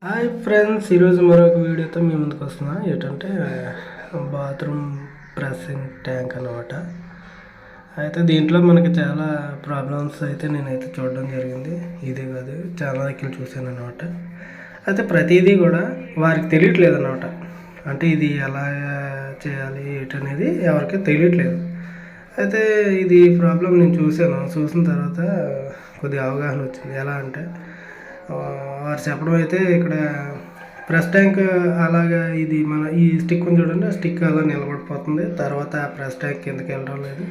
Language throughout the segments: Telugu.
హాయ్ ఫ్రెండ్స్, ఈరోజు మరొక వీడియోతో మీ ముందుకు వస్తున్నా. ఏంటంటే బాత్రూమ్ ప్రెస్సింగ్ ట్యాంక్ అన్నమాట. అయితే దీంట్లో మనకి చాలా ప్రాబ్లమ్స్ అయితే నేనైతే చూడడం జరిగింది. ఇదే కాదు, చాలా దగ్గర చూశాను అనమాట. అయితే ప్రతిదీ కూడా వారికి తెలియట్లేదు అనమాట. అంటే ఇది ఎలా చేయాలి ఏంటనేది ఎవరికి తెలియట్లేదు. అయితే ఇది ప్రాబ్లం నేను చూసిన తర్వాత కొద్దిగా అవగాహన వచ్చింది. ఎలా అంటే వారు చెప్పడం అయితే ఇక్కడ ప్రెస్ ట్యాంక్ అలాగా ఇది మన ఈ స్టిక్ ఉంది చూడండి, ఆ స్టిక్ అలా నిలబడిపోతుంది. తర్వాత ఆ ప్రెస్ ట్యాంక్ కిందకి వెళ్ళడం లేదు.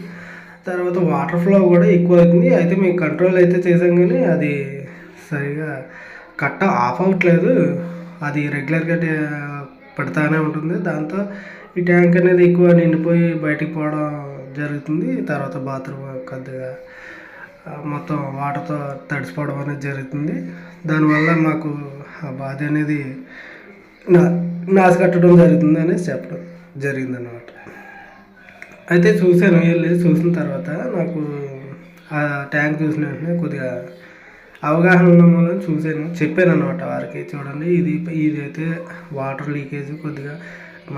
తర్వాత వాటర్ ఫ్లో కూడా ఎక్కువ అవుతుంది. అయితే మేము కంట్రోల్ అయితే చేసాం, కానీ అది సరిగా కట్ట ఆఫ్ అవ్వట్లేదు. అది రెగ్యులర్గా పడుతూనే ఉంటుంది. దాంతో ఈ ట్యాంక్ అనేది ఎక్కువ నిండిపోయి బయటికి పోవడం జరుగుతుంది. తర్వాత బాత్రూమ్ కొద్దిగా మొత్తం వాటర్తో తడిసిపోవడం అనేది జరుగుతుంది. దానివల్ల మాకు ఆ బాధ అనేది నాశకట్టడం జరుగుతుంది అనేసి చెప్పడం జరిగిందన్నమాట. అయితే చూసిన తర్వాత నాకు ఆ ట్యాంక్ చూసిన వెంటనే కొద్దిగా అవగాహన ఉన్న మూలం చెప్పాను అనమాట వారికి. చూడండి, ఇదైతే వాటర్ లీకేజ్ కొద్దిగా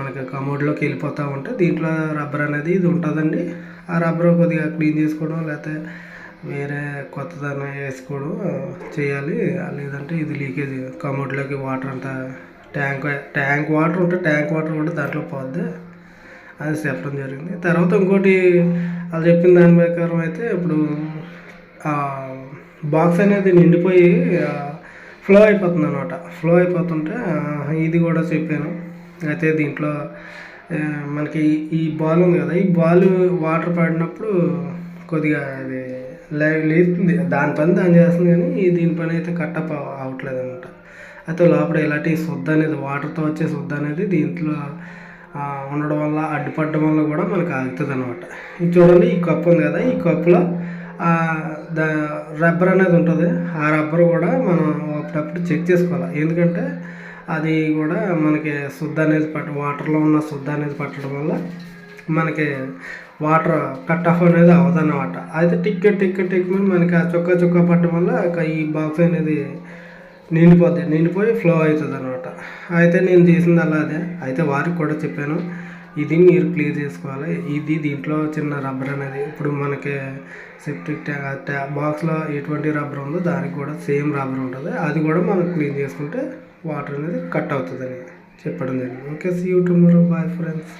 మనకి కమోడ్లోకి వెళ్ళిపోతూ ఉంటే దీంట్లో రబ్బర్ అనేది ఇది ఉంటుందండి. ఆ రబ్బర్ కొద్దిగా క్లీన్ చేసుకోవడం, లేకపోతే వేరే కొత్తదనం వేసుకోవడం చేయాలి. లేదంటే ఇది లీకేజ్ కమోడ్లోకి వాటర్ అంతా ట్యాంక్ వాటర్ ఉంటే ట్యాంక్ వాటర్ కూడా దాంట్లో పోద్ది అది చెప్పడం జరిగింది. తర్వాత ఇంకోటి వాళ్ళు చెప్పిన దాని ప్రకారం అయితే ఇప్పుడు బాక్స్ అనేది నిండిపోయి ఫ్లో అయిపోతుంది అనమాట. ఫ్లో అయిపోతుంటే ఇది కూడా చెప్పాను. అయితే దీంట్లో మనకి ఈ బాల్ ఉంది కదా, ఈ బాల్ వాటర్ పడినప్పుడు కొద్దిగా అది లేస్తుంది, దాని పని దాని చేస్తుంది, కానీ దీని పని అయితే కట్టప్ అవ్వట్లేదు అనమాట. అయితే లోపల ఇలాంటి శుద్ధ అనేది వాటర్తో వచ్చే శుద్ధ అనేది దీంట్లో ఉండడం వల్ల అడ్డుపడడం వల్ల కూడా మనకు ఆగుతుంది అనమాట. ఇది చూడండి, ఈ కప్పు ఉంది కదా, ఈ కప్పులో రబ్బర్ అనేది ఉంటుంది. ఆ రబ్బర్ కూడా మనం అప్పుడప్పుడు చెక్ చేసుకోవాలి. ఎందుకంటే అది కూడా మనకి శుద్ధ అనేది వాటర్లో ఉన్న శుద్ధ అనేది పట్టడం వల్ల మనకి వాటర్ కట్ ఆఫ్ అనేది అవ్వదన్నమాట. అయితే టిక్ మనకి ఆ చుక్క పట్టడం వల్ల ఈ బాక్స్ అనేది నిండిపోయి ఫ్లో అవుతుంది అనమాట. అయితే నేను చేసింది అలా అదే. అయితే వారికి కూడా చెప్పాను, ఇది మీరు క్లియర్ చేసుకోవాలి. దీంట్లో చిన్న రబ్బర్ అనేది ఇప్పుడు మనకి సెప్టిక్ బాక్స్లో ఎటువంటి రబ్బర్ ఉందో దానికి కూడా సేమ్ రబ్బర్ ఉంటుంది. అది కూడా మనం క్లీన్ చేసుకుంటే వాటర్ అనేది కట్ అవుతుందని చెప్పడం జరిగింది. Okay, see you tomorrow. Bye friends.